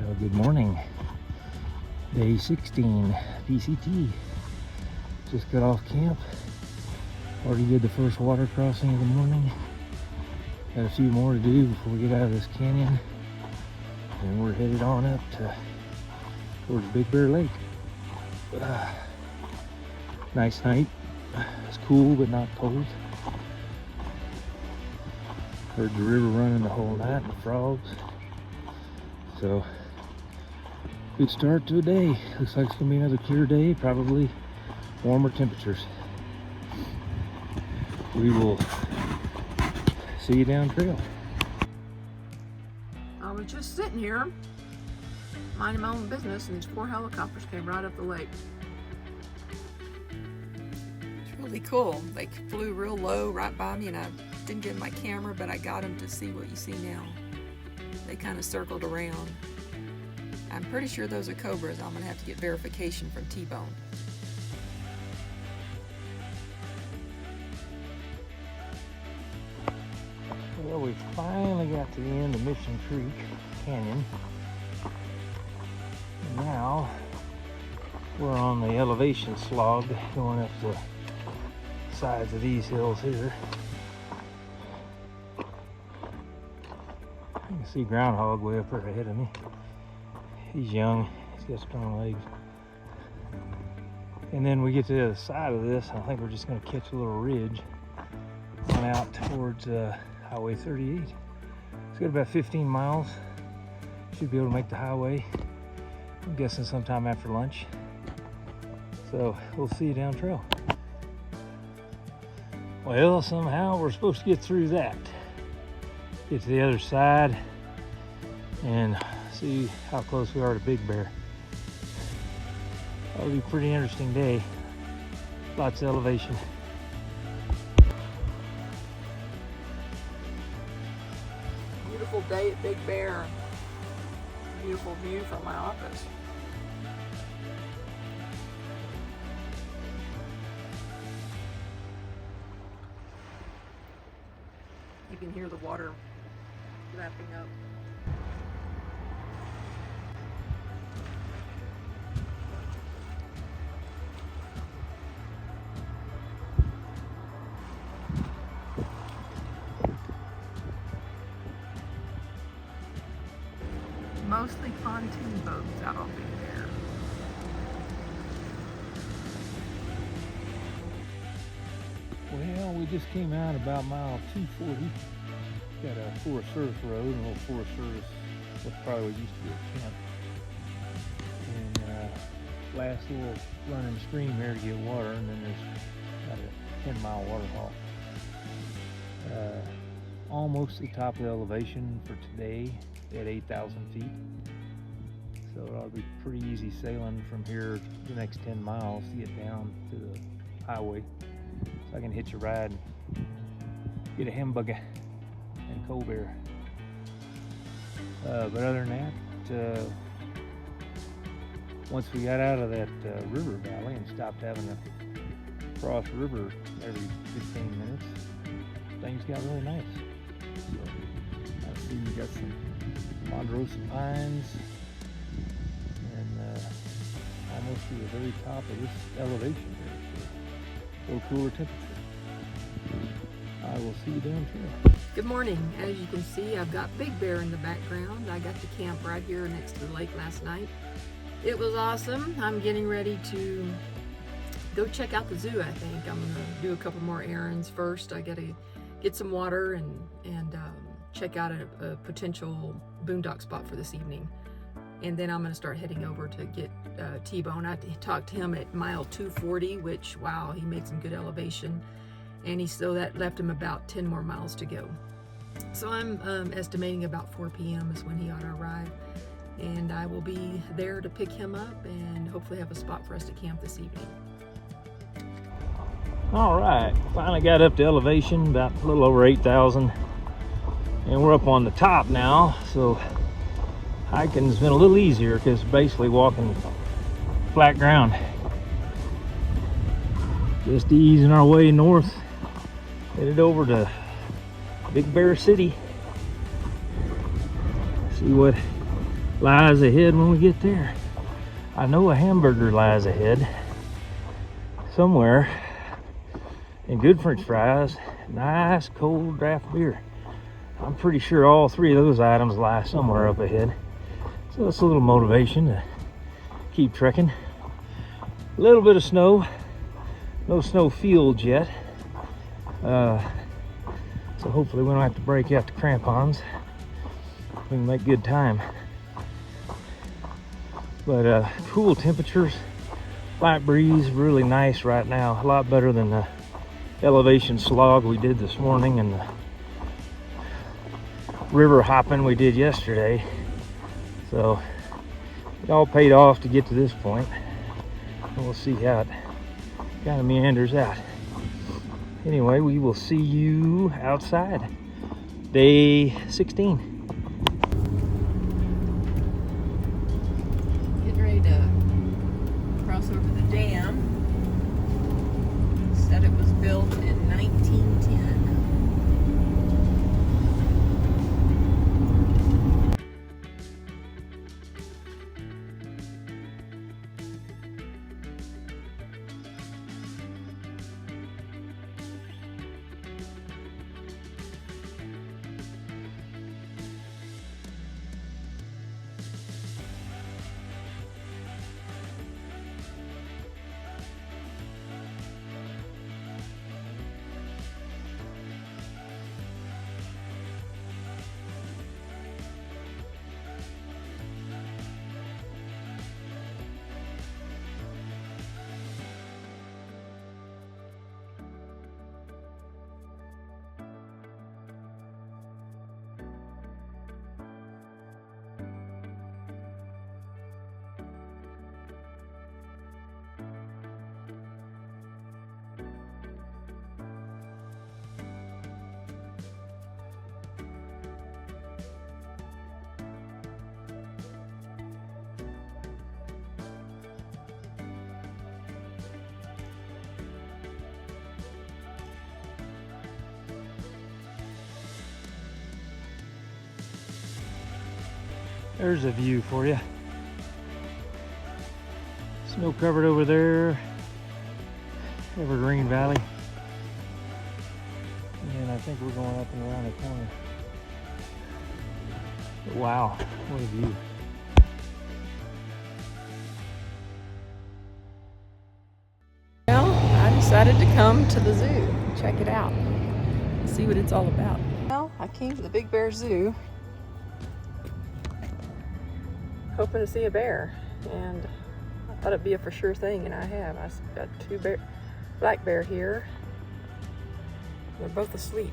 Well, good morning. Day 16, PCT. Just got off camp. Already did the first water crossing of the morning. Got a few more to do before we get out of this canyon. And we're headed on up towards Big Bear Lake. Nice night. It's cool but not cold. Heard the river running the whole night and the frogs. So, good start to the day. Looks like it's gonna be another clear day, probably warmer temperatures. We will see you down trail. I was just sitting here, minding my own business, and these 4 helicopters came right up the lake. It's really cool. They flew real low right by me, and I didn't get my camera, but I got them to see what you see now. They kind of circled around. I'm pretty sure those are Cobras. I'm gonna have to get verification from TBone. Well, we finally got to the end of Mission Creek Canyon. And now we're on the elevation slog going up the sides of these hills here. You can see groundhog way up there ahead of me. He's young, he's got strong legs. And then we get to the other side of this, I think we're just gonna catch a little ridge on out towards Highway 38. It's got about 15 miles. Should be able to make the highway, I'm guessing sometime after lunch. So we'll see you down trail. Well, somehow we're supposed to get through that. Get to the other side and see how close we are to Big Bear. That'll be a pretty interesting day. Lots of elevation. Beautiful day at Big Bear. Beautiful view from my office. You can hear the water lapping up. Mostly pontoon boats out on Big Bear. Well, we just came out about mile 240. Got a Forest Service road, and a little Forest Service, what probably used to be a camp. And last little running stream here to get water, and then there's about a 10-mile waterfall. Almost the top of the elevation for today at 8,000 feet. So it'll be pretty easy sailing from here the next 10 miles to get down to the highway. So I can hitch a ride and get a hamburger and Cobra. But other than that, once we got out of that river valley and stopped having to cross river every 15 minutes, things got really nice. So I see we got some Ponderosa pines and almost to the very top of this elevation here, so a little cooler temperature. I will see you down trail. Good morning. As you can see, I've got Big Bear in the background. I got to camp right here next to the lake last night. It was awesome. I'm getting ready to go check out the zoo, I think. I'm gonna do a couple more errands first. I gotta get some water and check out a potential boondock spot for this evening. And then I'm gonna start heading over to get TBone. I talked to him at mile 240, which, wow, he made some good elevation. And so that left him about 10 more miles to go. So I'm estimating about 4 p.m. is when he ought to arrive. And I will be there to pick him up and hopefully have a spot for us to camp this evening. All right, finally got up to elevation, about a little over 8,000. And we're up on the top now, so hiking's been a little easier because basically walking flat ground. Just easing our way north, headed over to Big Bear City. See what lies ahead when we get there. I know a hamburger lies ahead somewhere, and good french fries, nice cold draft beer. I'm pretty sure all three of those items lie somewhere up ahead. So it's a little motivation to keep trekking. A little bit of snow, no snow fields yet. So hopefully we don't have to break out the crampons. We can make good time. But cool temperatures, light breeze, really nice right now. A lot better than the elevation slog we did this morning and the river hopping we did yesterday. So it all paid off to get to this point. And we'll see how it kind of meanders out. Anyway, we will see you outside. Day 16. Getting ready to cross over the dam. Said it was built in 1910. There's a view for you. Snow covered over there, Evergreen Valley. And I think we're going up and around the corner. But wow, what a view. Well, I decided to come to the zoo, check it out, see what it's all about. Well, I came to the Big Bear Zoo hoping to see a bear, and I thought it'd be a for sure thing, and I have. I've got two black bear here. They're both asleep.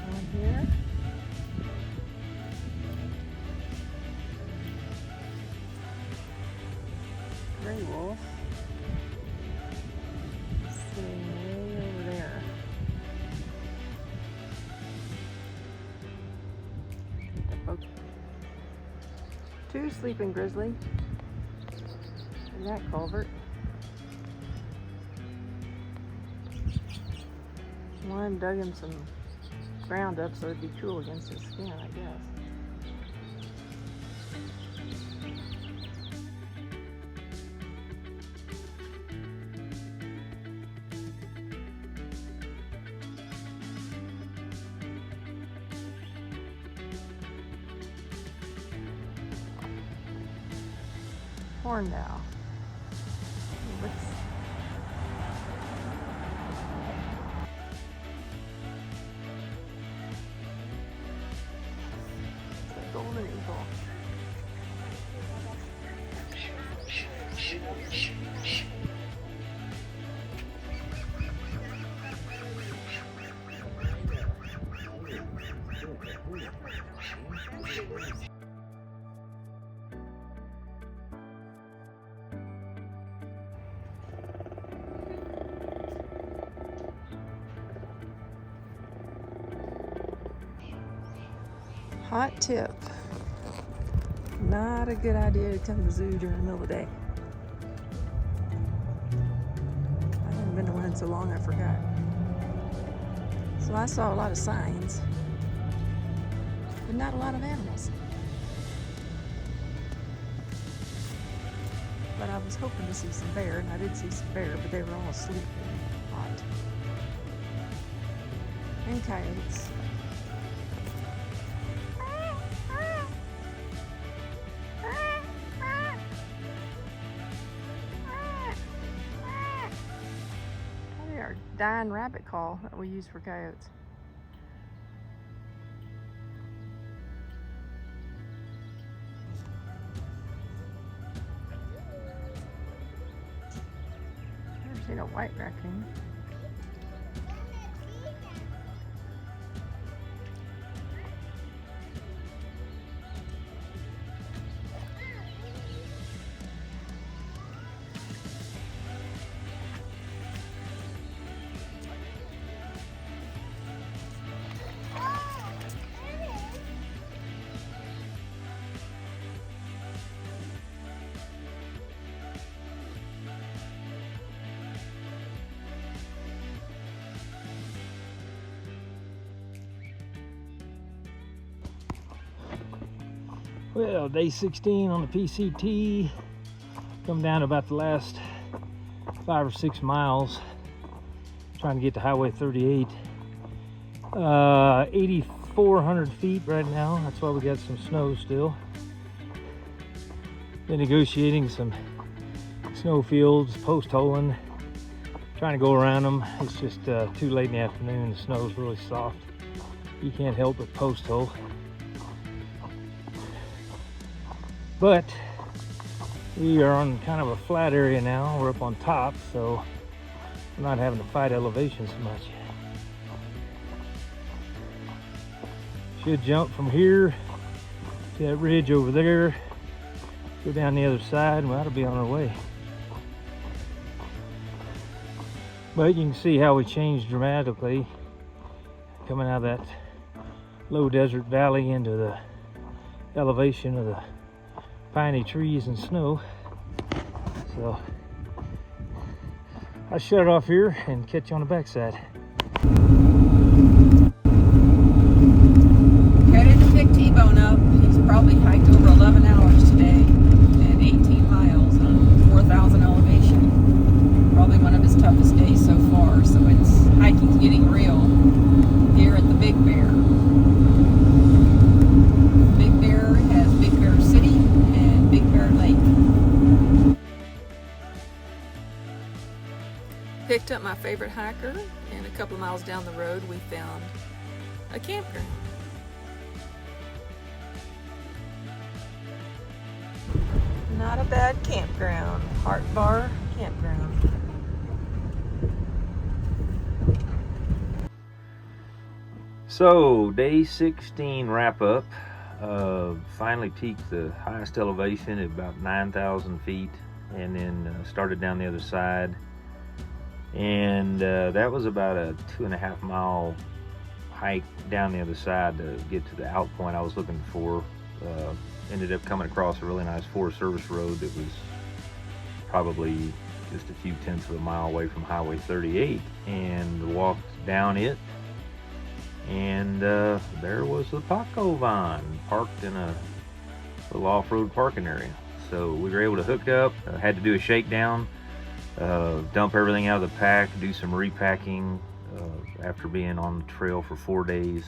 One here. Gray wolf. Sitting way over there. Okay. Two sleeping grizzly in that culvert. One dug him some ground up so it'd be cool against his skin, I guess. Horned owl. It's a golden eagle. Hot tip. Not a good idea to come to the zoo during the middle of the day. I am haven't been to one in so long I forgot. So I saw a lot of signs, but not a lot of animals. But I was hoping to see some bear, and I did see some bear, but they were all asleep and hot. And coyotes. Probably our dying rabbit call that we use for coyotes. Seen a white raccoon. Well, day 16 on the PCT. Come down to about the last 5 or 6 miles. Trying to get to Highway 38. 8,400 feet right now. That's why we got some snow still. Been negotiating some snow fields, post holing. Trying to go around them. It's just too late in the afternoon. The snow's really soft. You can't help but post hole. But we are on kind of a flat area now. We're up on top, so we're not having to fight elevation so much. Should jump from here to that ridge over there, go down the other side, and we ought to be on our way. But you can see how we changed dramatically coming out of that low desert valley into the elevation of the piney trees and snow. So I'll shut it off here and catch you on the backside. Headed to pick T-Bone up. He's probably hiked over 11 hours today and 18 miles on 4,000 elevation. Probably one of his toughest days so far, so it's hiking's getting real here at the Big Bear. Big Bear has Big Bear City and Big Bear Lake. Picked up my favorite hiker, and a couple of miles down the road we found a campground. Not a bad campground. Heart Bar Campground. So day 16 wrap up. Finally peaked the highest elevation at about 9,000 feet, and then started down the other side. And that was about a 2.5 mile hike down the other side to get to the out point I was looking for. Ended up coming across a really nice Forest Service road that was probably just a few tenths of a mile away from Highway 38, and walked down it. And there was the Paco van parked in a little off-road parking area. So we were able to hook up, had to do a shakedown, dump everything out of the pack, do some repacking after being on the trail for 4 days.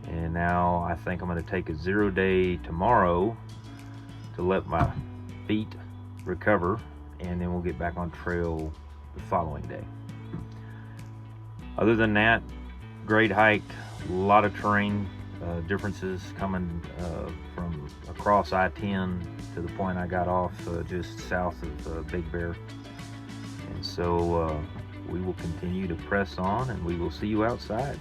And now I think I'm going to take a 0 day tomorrow to let my feet recover, and then we'll get back on trail the following day. Other than that, great hike, a lot of terrain differences coming from across I-10 to the point I got off just south of Big Bear. And so we will continue to press on, and we will see you outside.